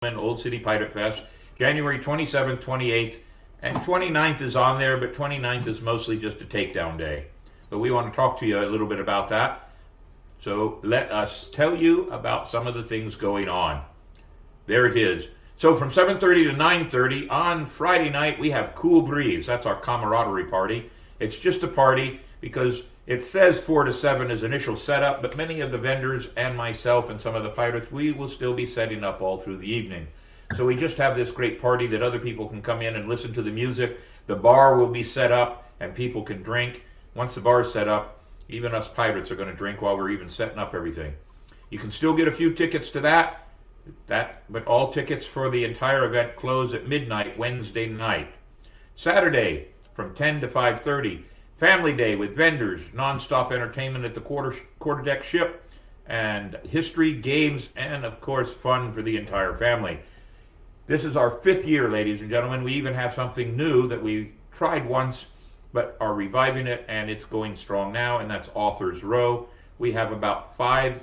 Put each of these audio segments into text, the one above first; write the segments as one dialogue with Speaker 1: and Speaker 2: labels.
Speaker 1: Old City Pirate Fest, January 27th, 28th, and 29th is on there, but 29th is mostly just a takedown day. But we want to talk to you a little bit about that. So let us tell you about some of the things going on. There it is. So from 7:30 to 9:30 on Friday night, we have Cool Breeze. That's our camaraderie party. It's just a party because it says 4 to 7 is initial setup, but many of the vendors and myself and some of the pirates, we will still be setting up all through the evening. So we just have this great party that other people can come in and listen to the music. The bar will be set up and people can drink. Once the bar is set up, even us pirates are going to drink while we're even setting up everything. You can still get a few tickets to that, but all tickets for the entire event close at midnight Wednesday night. Saturday from 10 to 5:30. Family Day with vendors, non-stop entertainment at the quarterdeck ship, and history, games, and of course fun for the entire family. This is our 5th year, ladies and gentlemen. We even have something new that we tried once, but are reviving it, and it's going strong now, and that's Authors Row. We have about 5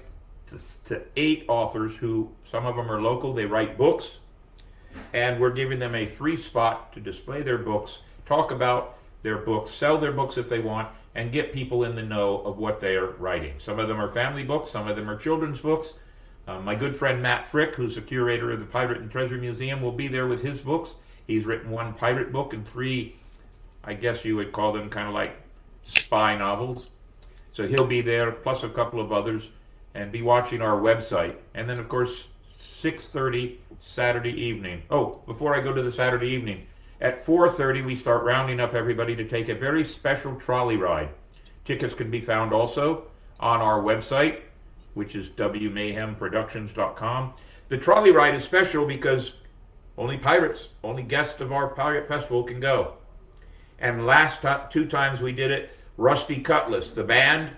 Speaker 1: to 8 authors who, some of them are local, they write books, and we're giving them a free spot to display their books, talk about their books, sell their books if they want, and get people in the know of what they are writing. Some of them are family books, some of them are children's books. My good friend Matt Frick, who's the curator of the Pirate and Treasure Museum, will be there with his books. He's written 1 pirate book and 3, I guess you would call them kind of like spy novels. So he'll be there, plus a couple of others, and be watching our website. And then, of course, 6:30 Saturday evening. Oh, before I go to the Saturday evening, at 4:30, we start rounding up everybody to take a very special trolley ride. Tickets can be found also on our website, which is wmayhemproductions.com. The trolley ride is special because only pirates, only guests of our pirate festival can go. And last 2 times we did it, Rusty Cutlass, the band,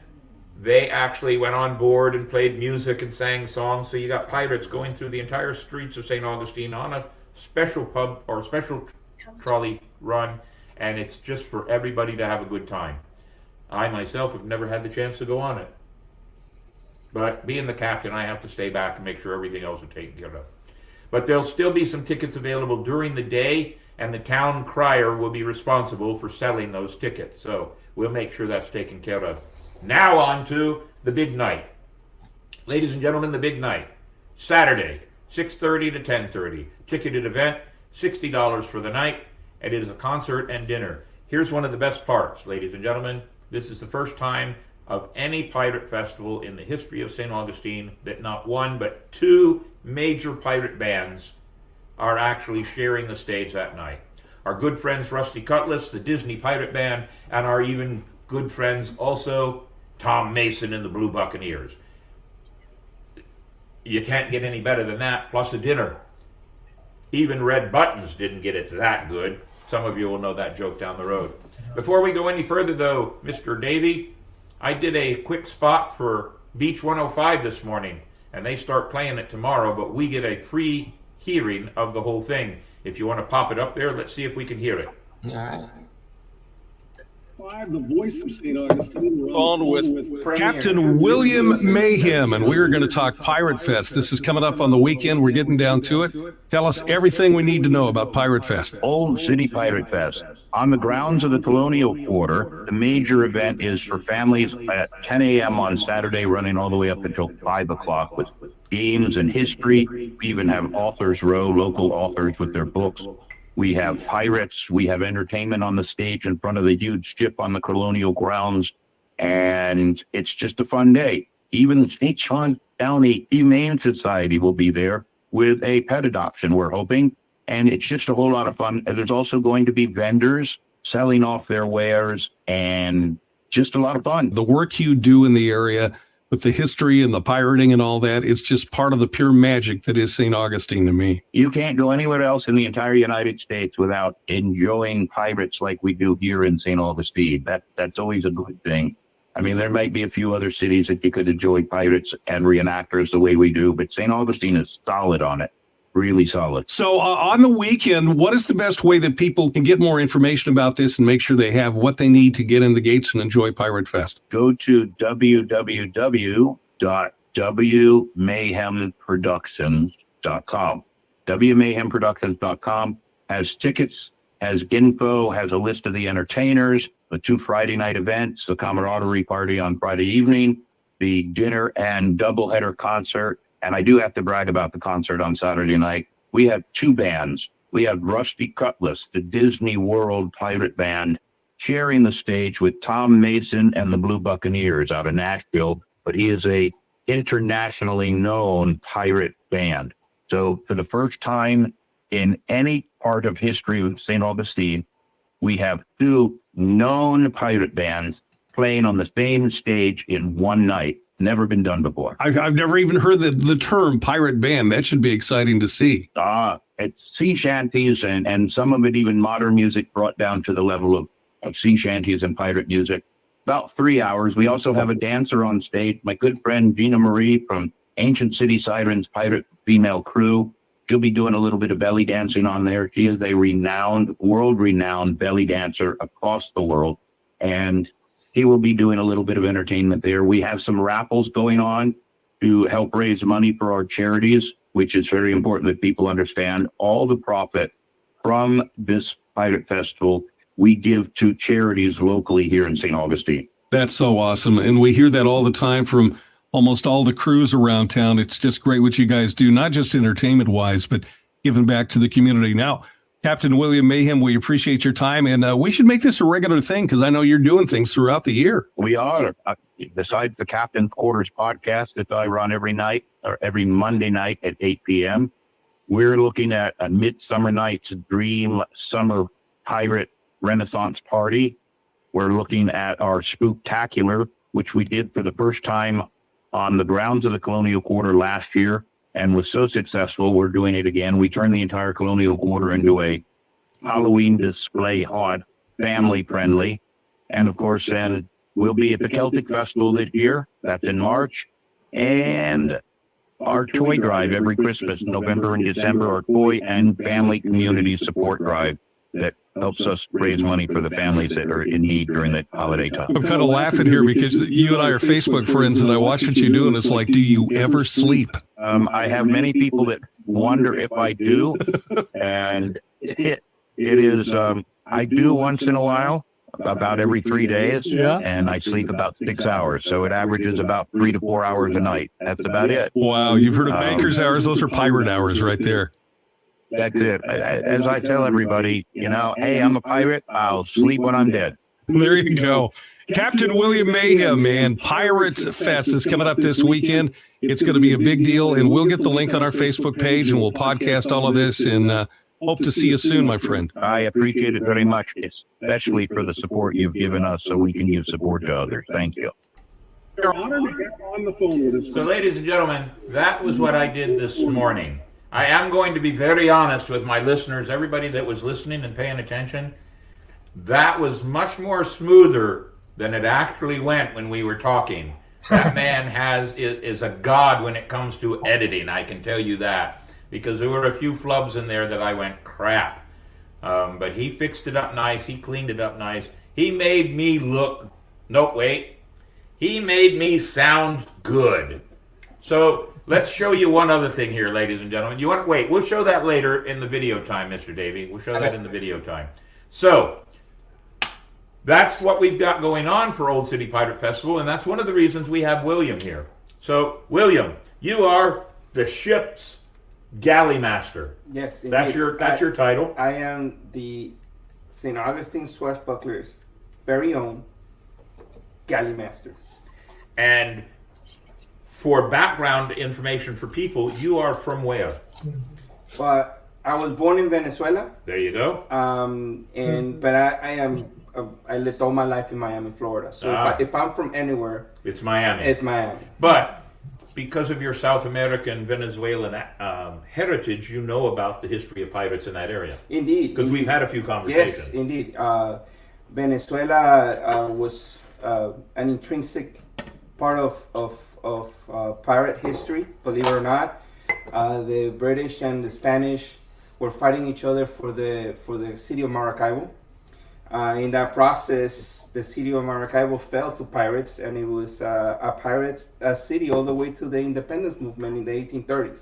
Speaker 1: they actually went on board and played music and sang songs. So you got pirates going through the entire streets of Saint Augustine on a special pub or special trolley run, and it's just for everybody to have a good time. I myself have never had the chance to go on it, but being the captain, I have to stay back and make sure everything else is taken care of. But there'll still be some tickets available during the day, and the town crier will be responsible for selling those tickets, so we'll make sure that's taken care of. Now on to the big night. Ladies and gentlemen, the big night. Saturday, 6:30 to 10:30. Ticketed event, $60 for the night, and it is a concert and dinner. Here's one of the best parts, ladies and gentlemen. This is the first time of any pirate festival in the history of St. Augustine that not 1 but 2 major pirate bands are actually sharing the stage that night. Our good friends Rusty Cutlass, the Disney Pirate Band, and our even good friends also Tom Mason and the Blue Buccaneers. You can't get any better than that, plus a dinner. Even Red Buttons didn't get it that good. Some of you will know that joke down the road. Before we go any further, though, Mr. Davey, I did a quick spot for Beach 105 this morning, and they start playing it tomorrow, but we get a free hearing of the whole thing. If you want to pop it up there, let's see if we can hear it.
Speaker 2: All right.
Speaker 3: The voice of St. Augustine.
Speaker 4: On with Captain William Mayhem, and we're going to talk Pirate Fest. This is coming up on the weekend. We're getting down to it. Tell us everything we need to know about Pirate Fest.
Speaker 5: Old City Pirate Fest. On the grounds of the Colonial Quarter, the major event is for families at 10 a.m. on Saturday, running all the way up until 5 o'clock with games and history. We even have Authors Row, local authors with their books. We have pirates. We have entertainment on the stage in front of the huge ship on the colonial grounds. And it's just a fun day. Even St. John County Humane Society will be there with a pet adoption, we're hoping. And it's just a whole lot of fun. And there's also going to be vendors selling off their wares and just a lot of fun.
Speaker 4: The work you do in the area with the history and the pirating and all that, it's just part of the pure magic that is St. Augustine to me.
Speaker 5: You can't go anywhere else in the entire United States without enjoying pirates like we do here in St. Augustine. That's always a good thing. I mean, there might be a few other cities that you could enjoy pirates and reenactors the way we do, but St. Augustine is solid on it. Really solid.
Speaker 4: So on the weekend, what is the best way that people can get more information about this and make sure they have what they need to get in the gates and enjoy Pirate Fest?
Speaker 5: Go to www.wmayhemproductions.com. WMayhemProductions.com has tickets, has info, has a list of the entertainers, the 2 Friday night events, the camaraderie party on Friday evening, the dinner and doubleheader concert. And I do have to brag about the concert on Saturday night. We have 2 bands. We have Rusty Cutlass, the Disney World pirate band, sharing the stage with Tom Mason and the Blue Buccaneers out of Nashville. But he is a internationally known pirate band. So for the first time in any part of history of St. Augustine, we have 2 known pirate bands playing on the same stage in one night. Never been done before.
Speaker 4: I've never even heard the term pirate band. That should be exciting to see.
Speaker 5: It's sea shanties and some of it even modern music brought down to the level of sea shanties and pirate music. About 3 hours. We also have a dancer on stage, my good friend Gina Marie from Ancient City Sirens Pirate Female Crew. She'll be doing a little bit of belly dancing on there. She is a world-renowned belly dancer across the world. And he will be doing a little bit of entertainment there. We have some raffles going on to help raise money for our charities, which is very important that people understand. All the profit from this pirate festival, we give to charities locally here in St. Augustine.
Speaker 4: That's so awesome. And we hear that all the time from almost all the crews around town. It's just great what you guys do, not just entertainment-wise, but giving back to the community. Now, Captain William Mayhem, we appreciate your time, and we should make this a regular thing because I know you're doing things throughout the year.
Speaker 5: We are. Besides the Captain's Quarters podcast that I run every night or every Monday night at 8 p.m., we're looking at a Midsummer Night's Dream Summer Pirate Renaissance Party. We're looking at our Spooktacular, which we did for the first time on the grounds of the Colonial Quarter last year. And was so successful, we're doing it again. We turned the entire Colonial Quarter into a Halloween display haunt, family friendly. And of course, then we'll be at the Celtic Festival this year. That's in March. And our toy drive every Christmas, November and December, our toy and family community support drive that helps us raise money for the families that are in need during the holiday time.
Speaker 4: I'm kind of laughing here because you and I are Facebook friends, and I watch what you do, and it's like, do you ever sleep?
Speaker 5: I have many people that wonder if I do, and it is, I do once in a while, about every 3 days, and I sleep about 6 hours, so it averages about 3 to 4 hours a night. That's about it.
Speaker 4: Wow, you've heard of banker's hours? Those are pirate hours right there.
Speaker 5: That's it. As I tell everybody, hey, I'm a pirate. I'll sleep when I'm dead.
Speaker 4: There you go. Captain William Mayhem, man. Pirates Fest is coming up this weekend. It's going to be a big deal, and we'll get the link on our Facebook page, and we'll podcast all of this, and hope to see you soon, my friend.
Speaker 5: I appreciate it very much, especially for the support you've given us so we can give support to others. Thank you.
Speaker 3: We're honored to have on the phone with us.
Speaker 1: So, ladies and gentlemen, that was what I did this morning. I am going to be very honest with my listeners, everybody that was listening and paying attention. That was much more smoother than it actually went when we were talking. That man is a god when it comes to editing, I can tell you that. Because there were a few flubs in there that I went, crap. But he fixed it up nice, he cleaned it up nice. He made me look, he made me sound good. So, let's show you one other thing here, ladies and gentlemen. You want to wait? We'll show that later in the video time, Mr. Davey. We'll show that in the video time. So, that's what we've got going on for Old City Pirate Festival, and that's one of the reasons we have William here. So, William, you are the ship's galley master.
Speaker 2: Yes, indeed.
Speaker 1: That's your title.
Speaker 2: I am the St. Augustine Swashbuckler's very own galley master.
Speaker 1: And for background information for people, you are from where?
Speaker 2: Well, I was born in Venezuela.
Speaker 1: There you go.
Speaker 2: But I lived all my life in Miami, Florida. So if I'm from anywhere,
Speaker 1: it's Miami.
Speaker 2: It's Miami.
Speaker 1: But because of your South American Venezuelan heritage, you know about the history of pirates in that area.
Speaker 2: Indeed.
Speaker 1: Because we've had a few conversations.
Speaker 2: Yes, indeed. Venezuela was an intrinsic part of pirate history, believe it or not. The British and the Spanish were fighting each other for the city of Maracaibo. In that process, the city of Maracaibo fell to pirates, and it was a pirate city all the way to the independence movement in the 1830s.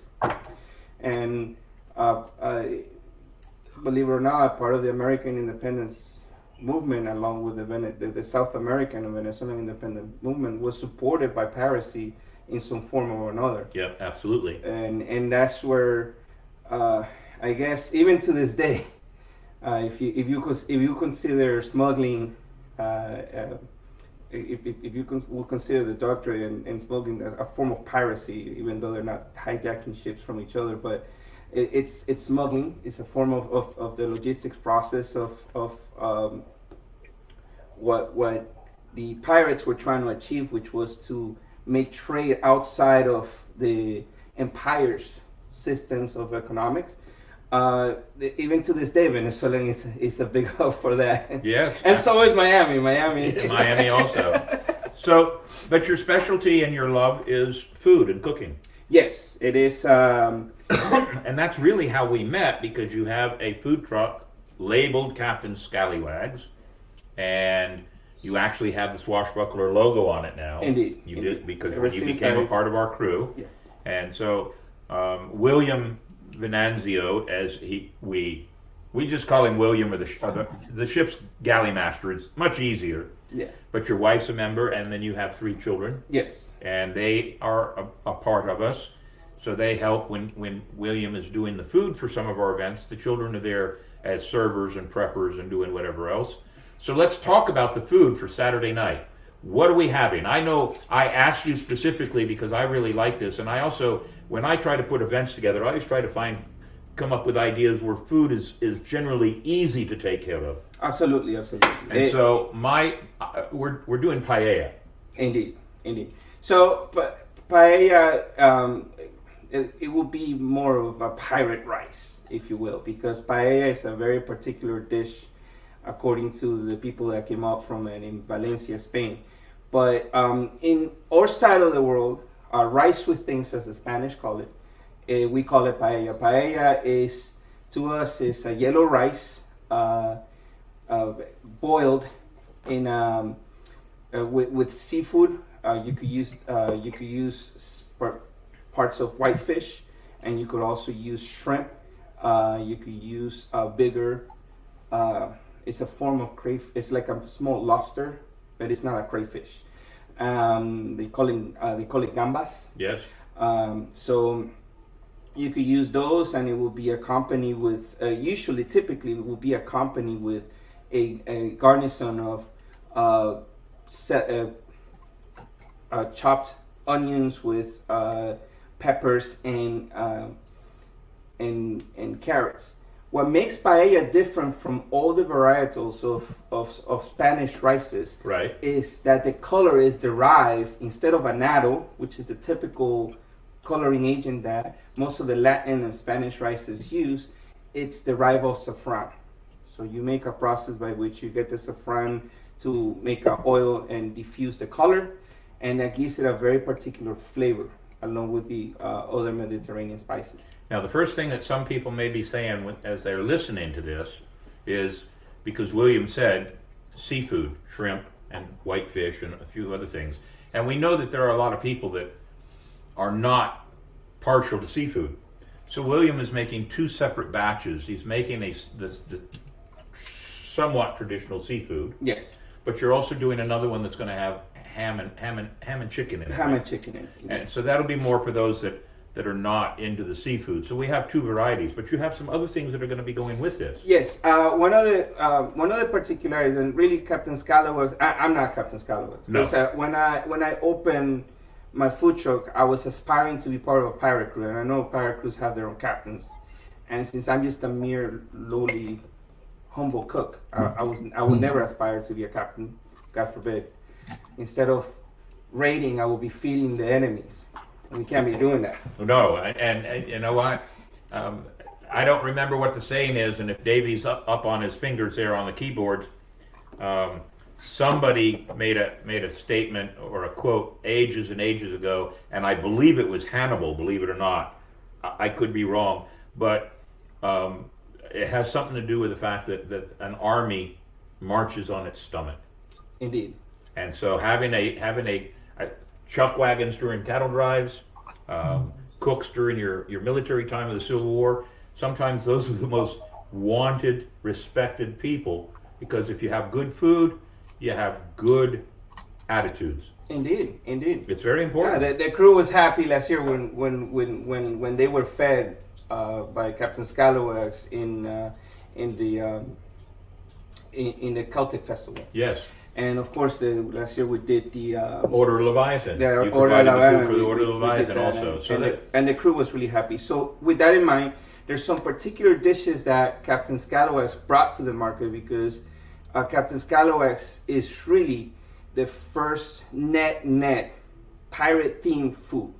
Speaker 2: And believe it or not, part of the American independence movement, along with the South American and Venezuelan independent movement, was supported by piracy in some form or another.
Speaker 1: Yeah, absolutely.
Speaker 2: And that's where, I guess, even to this day, if you consider smuggling, if you will consider the doctrine and smuggling a form of piracy, even though they're not hijacking ships from each other, but it's smuggling. It's a form of the logistics process of what the pirates were trying to achieve, which was to make trade outside of the empire's systems of economics. Even to this day, Venezuela is a big hub for that.
Speaker 1: Yes.
Speaker 2: And so is Miami.
Speaker 1: Miami also. So, but your specialty and your love is food and cooking.
Speaker 2: Yes, it is.
Speaker 1: And that's really how we met, because you have a food truck labeled Captain Scallywags, and you actually have the Swashbuckler logo on it now.
Speaker 2: Indeed.
Speaker 1: You did, because
Speaker 2: Ever
Speaker 1: when you
Speaker 2: since
Speaker 1: became a part of our crew.
Speaker 2: Yes.
Speaker 1: And so William Venanzio, as we just call him William, or the ship's galley master. It's much easier.
Speaker 2: Yeah.
Speaker 1: But your wife's a member, and then you have 3 children.
Speaker 2: Yes.
Speaker 1: And they are a part of us. So they help when William is doing the food for some of our events. The children are there as servers and preppers and doing whatever else. So let's talk about the food for Saturday night. What are we having? I know I asked you specifically because I really like this, and I also, when I try to put events together, I always try to come up with ideas where food is generally easy to take care of.
Speaker 2: Absolutely.
Speaker 1: And so we're doing paella.
Speaker 2: Indeed. So paella, it will be more of a pirate rice, if you will, because paella is a very particular dish, according to the people that came out from it in Valencia, Spain. But in our side of the world, rice with things, as the Spanish call it, we call it paella. Paella is, to us, is a yellow rice boiled in with seafood. You could use parts of whitefish, and you could also use shrimp. You could use bigger. It's a form of crayfish. It's like a small lobster, but it's not a crayfish. They call it gambas.
Speaker 1: Yes.
Speaker 2: So you could use those, and it will be accompanied with. Typically, it will be accompanied with a garnison of chopped onions with peppers and carrots. What makes paella different from all the varietals of Spanish rices,
Speaker 1: right,
Speaker 2: is that the color is derived, instead of annatto, which is the typical coloring agent that most of the Latin and Spanish rices use, it's derived of saffron. So you make a process by which you get the saffron to make an oil and diffuse the color, and that gives it a very particular flavor, along with the other Mediterranean spices.
Speaker 1: Now, the first thing that some people may be saying as they're listening to this is, because William said seafood, shrimp, and whitefish, and a few other things. And we know that there are a lot of people that are not partial to seafood. So William is making 2 separate batches. He's making the somewhat traditional seafood.
Speaker 2: Yes.
Speaker 1: But you're also doing another one that's going to have ham and chicken in it.
Speaker 2: Ham and chicken in it.
Speaker 1: And so that'll be more for those that are not into the seafood. So we have 2 varieties, but you have some other things that are going to be going with this.
Speaker 2: Yes. One of the particularities, and really Captain Scalawags, I'm not Captain Scalawags.
Speaker 1: No.
Speaker 2: When I opened my food truck, I was aspiring to be part of a pirate crew, and I know pirate crews have their own captains. And since I'm just a mere lowly, humble cook, I would never aspire to be a captain, God forbid. Instead of raiding, I will be feeding the enemies. We can't be doing that.
Speaker 1: No, and you know what? I don't remember what the saying is, and if Davey's up on his fingers there on the keyboard, somebody made a statement or a quote ages and ages ago, and I believe it was Hannibal, believe it or not. I could be wrong, but it has something to do with the fact that an army marches on its stomach.
Speaker 2: Indeed.
Speaker 1: And so having a chuck wagons during cattle drives, cooks during your military time of the Civil War, sometimes those are the most wanted, respected people, because if you have good food, you have good attitudes.
Speaker 2: Indeed.
Speaker 1: It's very important.
Speaker 2: Yeah, the crew was happy last year when they were fed by Captain Scalawags in the Celtic Festival.
Speaker 1: Yes.
Speaker 2: And of course, last year we did the
Speaker 1: Order of Leviathan.
Speaker 2: the
Speaker 1: You
Speaker 2: Order of
Speaker 1: provided the
Speaker 2: Leviathan.
Speaker 1: food for the Order of
Speaker 2: We did
Speaker 1: Leviathan
Speaker 2: that,
Speaker 1: also. So
Speaker 2: and the crew was really happy. So with that in mind, there's some particular dishes that Captain Scalawags brought to the market, because Captain Scalawags is really the first net pirate themed food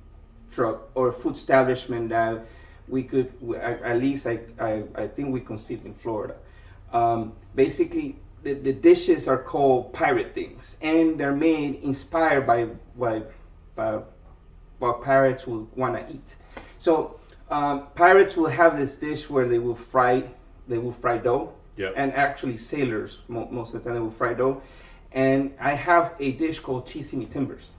Speaker 2: truck or food establishment that we could, at least I think we conceived in Florida. Basically, the dishes are called pirate things, and they're made inspired by what pirates will want to eat. So pirates will have this dish where they will fry dough.
Speaker 1: Yep.
Speaker 2: And actually sailors most of the time they will fry dough. And I have a dish called cheesy me timbers,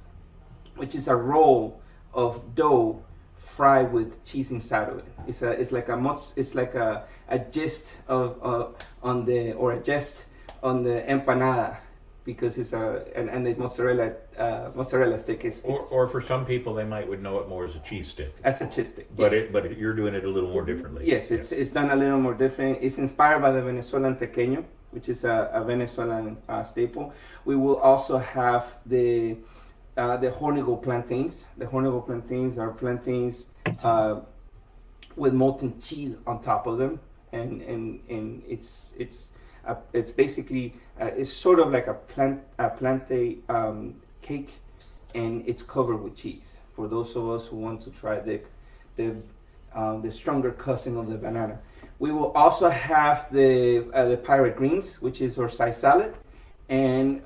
Speaker 2: which is a roll of dough fried with cheese inside of it. It's like a gist on the empanada, because it's and the mozzarella stick is
Speaker 1: or for some people, they would know it more as a cheese stick.
Speaker 2: as a cheese stick.
Speaker 1: But
Speaker 2: Yes.
Speaker 1: but you're doing it a little more differently.
Speaker 2: Yes, it's done a little more different. It's inspired by the Venezuelan tequeño, which is a Venezuelan staple. We will also have the hornigo plantains. The hornigo plantains are plantains with molten cheese on top of them, and it's basically it's sort of like a plantain cake, and it's covered with cheese. For those of us who want to try the stronger cousin of the banana. We will also have the pirate greens, which is our side salad, and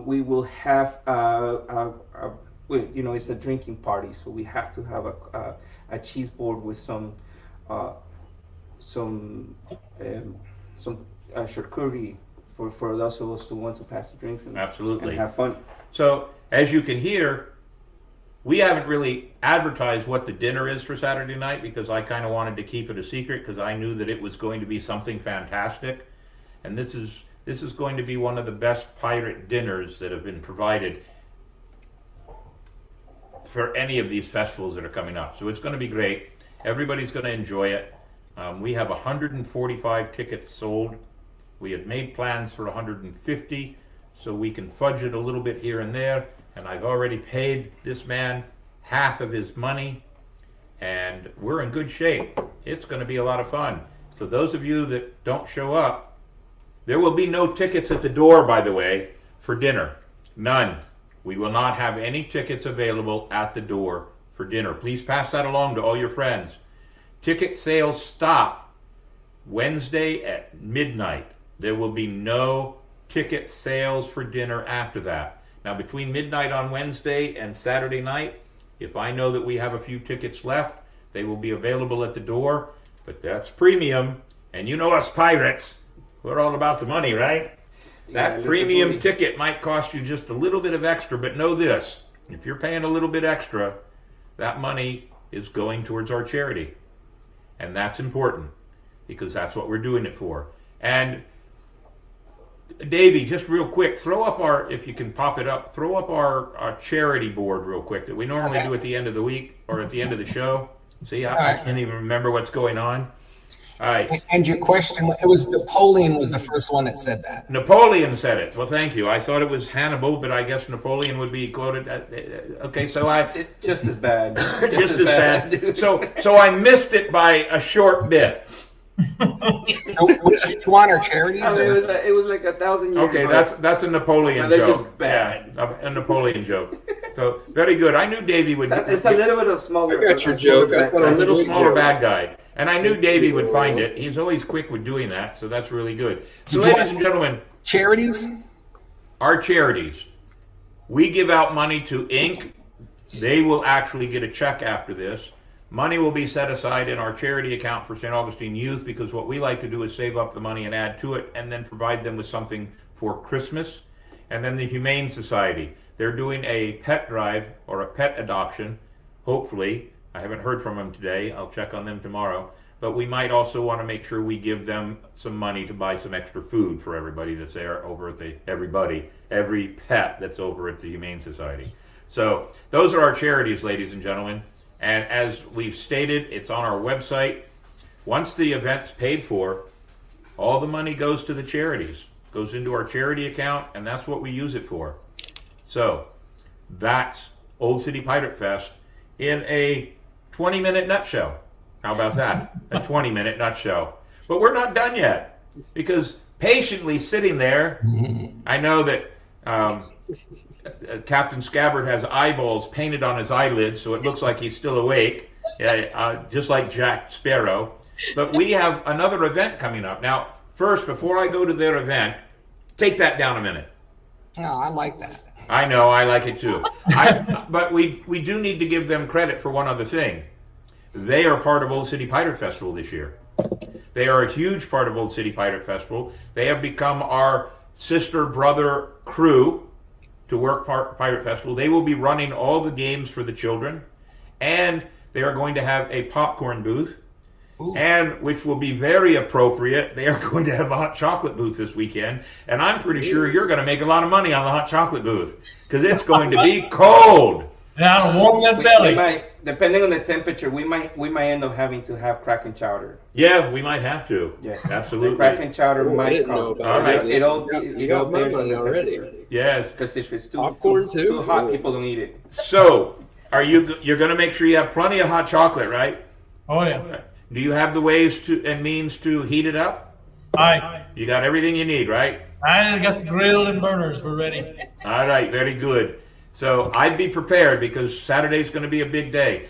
Speaker 2: we will have it's a drinking party, so we have to have a cheese board with some charcuterie for those of us who want to pass the drinks and
Speaker 1: Absolutely.
Speaker 2: have fun.
Speaker 1: So as you can hear, we haven't really advertised what the dinner is for Saturday night, because I kind of wanted to keep it a secret, because I knew that it was going to be something fantastic. And this is going to be one of the best pirate dinners that have been provided for any of these festivals that are coming up. So it's going to be great. Everybody's going to enjoy it. We have 145 tickets sold. We have made plans for 150, so we can fudge it a little bit here and there. And I've already paid this man half of his money, and we're in good shape. It's going to be a lot of fun. So those of you that don't show up, there will be no tickets at the door, by the way, for dinner. None. We will not have any tickets available at the door for dinner. Please pass that along to all your friends. Ticket sales stop Wednesday at midnight. There will be no ticket sales for dinner after that. Now, between midnight on Wednesday and Saturday night, if I know that we have a few tickets left, they will be available at the door, but that's premium. And you know us pirates, we're all about the money, right? That premium ticket might cost you just a little bit of extra, but know this, if you're paying a little bit extra, that money is going towards our charity. And that's important, because that's what we're doing it for. And Davey, just real quick, throw up if you can pop it up, throw up our charity board real quick that we normally do at the end of the week or at the end of the show. See, I can't even remember what's going on. All right.
Speaker 6: And your question, it was Napoleon was the first one that said that.
Speaker 1: Napoleon said it. Well, thank you. I thought it was Hannibal, but I guess Napoleon would be quoted. Okay, so
Speaker 2: Just as bad.
Speaker 1: just as bad. So I missed it by a short bit.
Speaker 6: Which do you want, our charities?
Speaker 2: I mean, it was like 1,000 years.
Speaker 1: Okay, that's a Napoleon
Speaker 2: they're
Speaker 1: joke.
Speaker 2: just bad.
Speaker 1: Yeah, a Napoleon joke. So very good. I knew Davey would.
Speaker 2: It's a little bit of smaller.
Speaker 3: I got your joke. I thought it
Speaker 1: A
Speaker 3: was
Speaker 1: little
Speaker 3: good
Speaker 1: smaller
Speaker 3: joke.
Speaker 1: bad guy. And I knew Davey would find it. He's always quick with doing that, so that's really good. So,
Speaker 6: Did you
Speaker 1: ladies and gentlemen,
Speaker 6: Charities?
Speaker 1: our charities. We give out money to Inc. They will actually get a check after this. Money will be set aside in our charity account for St. Augustine Youth, because what we like to do is save up the money and add to it and then provide them with something for Christmas. And then the Humane Society. They're doing a pet drive or a pet adoption, hopefully. I haven't heard from them today. I'll check on them tomorrow. but we might also want to make sure we give them some money to buy some extra food for everybody that's there over at every pet that's over at the Humane Society. So those are our charities, ladies and gentlemen. And as we've stated, it's on our website. Once the event's paid for, all the money goes to the charities, goes into our charity account, and that's what we use it for. So that's Old City Pirate Fest in a 20-minute nutshell. How about that? A 20-minute nutshell. But we're not done yet, because patiently sitting there, I know that Captain Scabbard has eyeballs painted on his eyelids, so it looks like he's still awake, just like Jack Sparrow. But we have another event coming up. Now, first, before I go to their event, take that down a minute.
Speaker 6: No, I like that.
Speaker 1: I know, I like it too. But we do need to give them credit for one other thing. They are part of Old City Pirate Festival this year. They are a huge part of Old City Pirate Festival. They have become our sister-brother crew to work Pirate Festival. They will be running all the games for the children, and they are going to have a popcorn booth. Ooh. And which will be very appropriate, they are going to have a hot chocolate booth this weekend, and I'm pretty sure you're going to make a lot of money on the hot chocolate booth, because it's going to be cold.
Speaker 7: Now to warm that belly.
Speaker 2: We might, depending on the temperature, we might end up having to have Kraken chowder.
Speaker 1: Yeah, we might have to.
Speaker 2: Yes,
Speaker 1: absolutely.
Speaker 2: The Kraken chowder might come.
Speaker 1: All right,
Speaker 2: it all
Speaker 8: got money already.
Speaker 1: Yes,
Speaker 2: because if it's too hot, people don't eat it.
Speaker 1: So, you're going to make sure you have plenty of hot chocolate, right?
Speaker 7: Oh yeah.
Speaker 1: Do you have the ways and means to heat it up? You got everything you need, right?
Speaker 7: I got the grill and burners. We're ready.
Speaker 1: All right, very good. So I'd be prepared, because Saturday's going to be a big day.